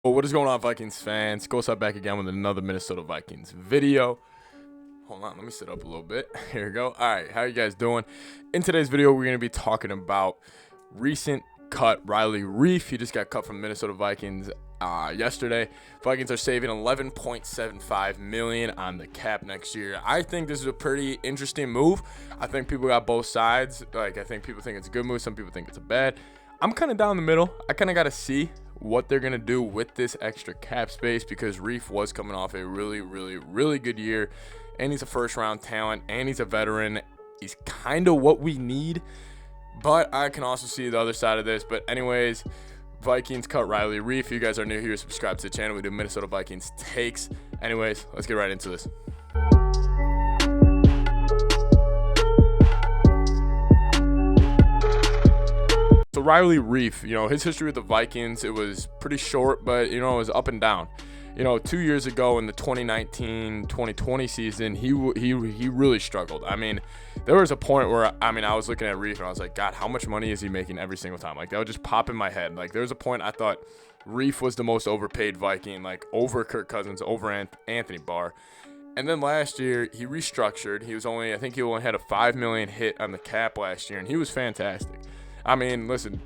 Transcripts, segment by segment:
Well, what is going on, Vikings fans? Skol back again with another Minnesota Vikings video. Hold on, let me sit up a little bit. Here we go. All right, how you guys doing? In today's video, we're going to be talking about recent cut Riley Reiff. He just got cut from the Minnesota Vikings yesterday. Vikings are saving $11.75 million on the cap next year. I think this is a pretty interesting move. I think people got both sides. I think people think it's a good move. Some people think it's a bad. I'm kind of down the middle. I kind of got to see what they're going to do with this extra cap space, because Reiff was coming off a really good year, and he's a first-round talent, and he's a veteran. He's kind of what we need, but I can also see the other side of this. But anyways, Vikings cut Riley Reiff. If you guys are new here, subscribe to the channel. We do Minnesota Vikings takes. Anyways, let's get right into this. So Riley Reiff, his history with the Vikings, it was pretty short, but, it was up and down. 2 years ago in the 2019-2020 season, he really struggled. I mean, there was a point where, I was looking at Reiff and I was like, God, how much money is he making every single time? Like, that would just pop in my head. Like, there was a point I thought Reiff was the most overpaid Viking, like over Kirk Cousins, over Anthony Barr. And then last year, he restructured. I think he only had a $5 million hit on the cap last year, and he was fantastic. Listen,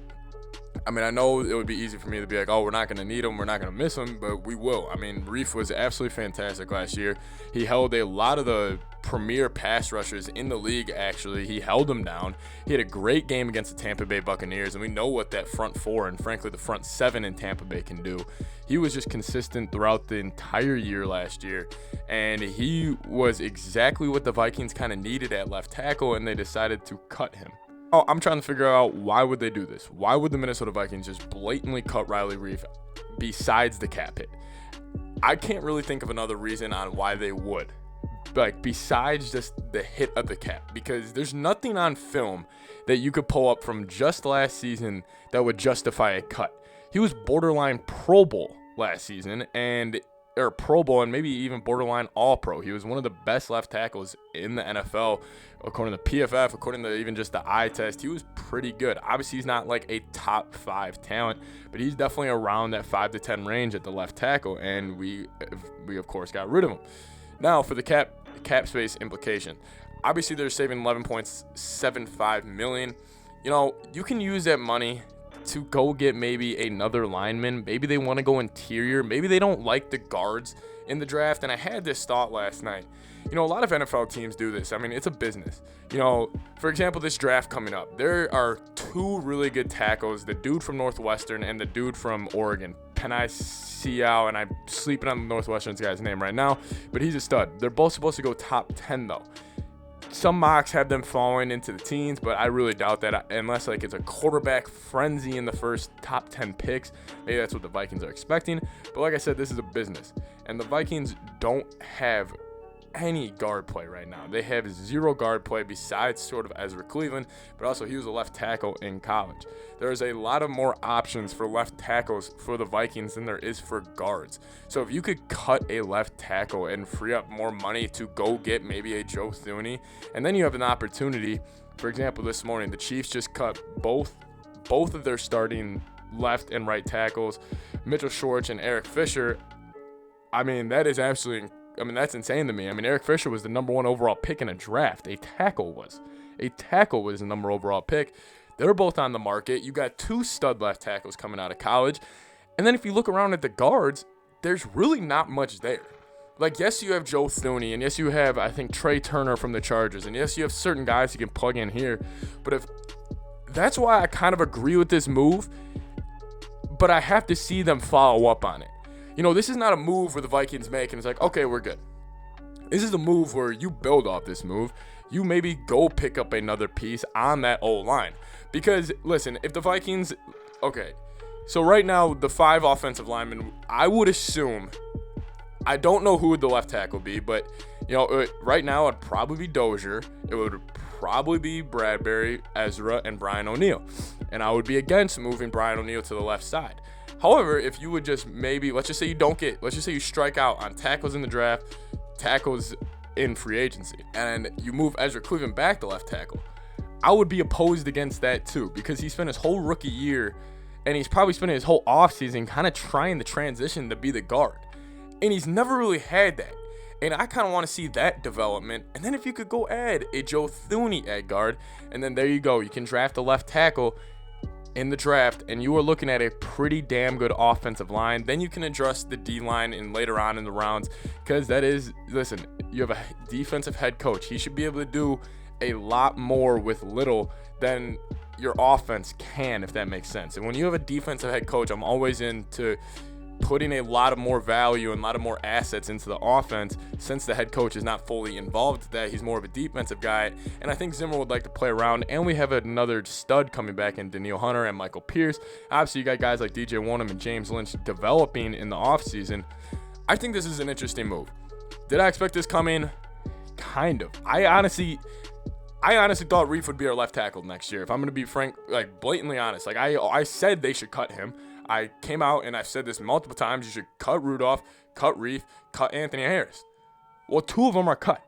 I know it would be easy for me to be like, oh, we're not going to need him, we're not going to miss him, but we will. Reiff was absolutely fantastic last year. He held a lot of the premier pass rushers in the league, actually. He held them down. He had a great game against the Tampa Bay Buccaneers, and we know what that front four and, frankly, the front seven in Tampa Bay can do. He was just consistent throughout the entire year last year, and he was exactly what the Vikings kind of needed at left tackle, and they decided to cut him. Oh, I'm trying to figure out, why would they do this? Why would the Minnesota Vikings just blatantly cut Riley Reiff besides the cap hit? I can't really think of another reason on why they would, besides just the hit of the cap, because there's nothing on film that you could pull up from just last season that would justify a cut. He was borderline Pro Bowl last season, or Pro Bowl, and maybe even borderline All-Pro. He was one of the best left tackles in the NFL, according to PFF, according to even just the eye test. He was pretty good. Obviously, he's not like a top 5 talent, but he's definitely around that 5 to 10 range at the left tackle, and we of course got rid of him. Now, for the cap space implication, obviously they're saving $11.75 million. You can use that money to go get maybe another lineman. Maybe they want to go interior. Maybe they don't like the guards in the draft. And I had this thought last night. A lot of NFL teams do this. It's a business. For example, this draft coming up, there are 2 really good tackles, the dude from Northwestern and the dude from Oregon, Penei Sewell, and I'm sleeping on the Northwestern guy's name right now, but he's a stud. They're both supposed to go top 10, though. Some mocks have them falling into the teens, but I really doubt that, unless it's a quarterback frenzy in the first top 10 picks. Maybe that's what the Vikings are expecting. But like I said, this is a business, and the Vikings don't have any guard play right now. They have 0 guard play besides sort of Ezra Cleveland, but also he was a left tackle in college. There's a lot of more options for left tackles for the Vikings than there is for guards. So if you could cut a left tackle and free up more money to go get maybe a Joe Thuney, and then you have an opportunity. For example, this morning the Chiefs just cut both of their starting left and right tackles, Mitchell Schwartz and Eric Fisher. That is absolutely that's insane to me. Eric Fisher was the number 1 overall pick in a draft. A tackle was the number overall pick. They're both on the market. You got 2 stud left tackles coming out of college. And then if you look around at the guards, there's really not much there. Yes, you have Joe Thuney, and yes, you have, I think, Trey Turner from the Chargers, and yes, you have certain guys you can plug in here. But that's why I kind of agree with this move, but I have to see them follow up on it. This is not a move where the Vikings make and it's like, okay, we're good. This is a move where you build off this move. You maybe go pick up another piece on that O-line. Because, listen, if the Vikings... Okay, so right now, the 5 offensive linemen, I would assume... I don't know who the left tackle would be, but, right now, it'd probably be Dozier. It would probably be Bradbury, Ezra, and Brian O'Neill. And I would be against moving Brian O'Neill to the left side. However, if you would just maybe, let's just say you strike out on tackles in the draft, tackles in free agency, and you move Ezra Cleveland back to left tackle, I would be opposed against that too, because he spent his whole rookie year and he's probably spending his whole offseason kind of trying to transition to be the guard. And he's never really had that. And I kind of want to see that development. And then if you could go add a Joe Thuney at guard, and then there you go. You can draft a left tackle in the draft, and you are looking at a pretty damn good offensive line. Then you can address the D-line and later on in the rounds, because that is, listen, you have a defensive head coach. He should be able to do a lot more with little than your offense can, if that makes sense. And when you have a defensive head coach, I'm always into putting a lot of more value and a lot of more assets into the offense, since the head coach is not fully involved with that. He's more of a defensive guy, and I think Zimmer would like to play around. And we have another stud coming back in Danielle Hunter and Michael Pierce. Obviously, you got guys like DJ Wonnum and James Lynch developing in the offseason. I think this is an interesting move. Did I expect this coming? Kind of. I honestly thought Reiff would be our left tackle next year. If I'm going to be frank, like blatantly honest, like I said they should cut him. I came out and I've said this multiple times. You should cut Rudolph, cut Reiff, cut Anthony Harris. Well, 2 of them are cut.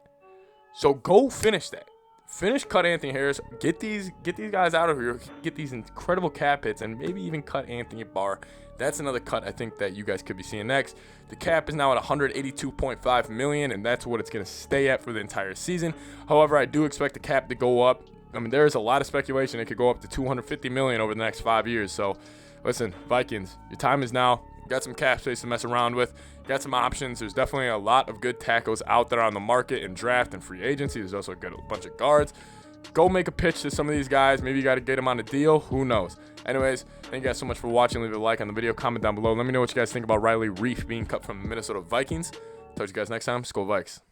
So go finish that. Cut Anthony Harris. Get these guys out of here. Get these incredible cap hits, and maybe even cut Anthony Barr. That's another cut I think that you guys could be seeing next. The cap is now at $182.5 million, and that's what it's going to stay at for the entire season. However, I do expect the cap to go up. I mean, there is a lot of speculation it could go up to $250 million over the next 5 years. So listen, Vikings, your time is now. You got some cap space to mess around with. You got some options. There's definitely a lot of good tackles out there on the market in draft and free agency. There's also a bunch of guards. Go make a pitch to some of these guys. Maybe you got to get them on a deal. Who knows? Anyways, thank you guys so much for watching. Leave a like on the video. Comment down below. Let me know what you guys think about Riley Reiff being cut from the Minnesota Vikings. Talk to you guys next time. Skol Vikes.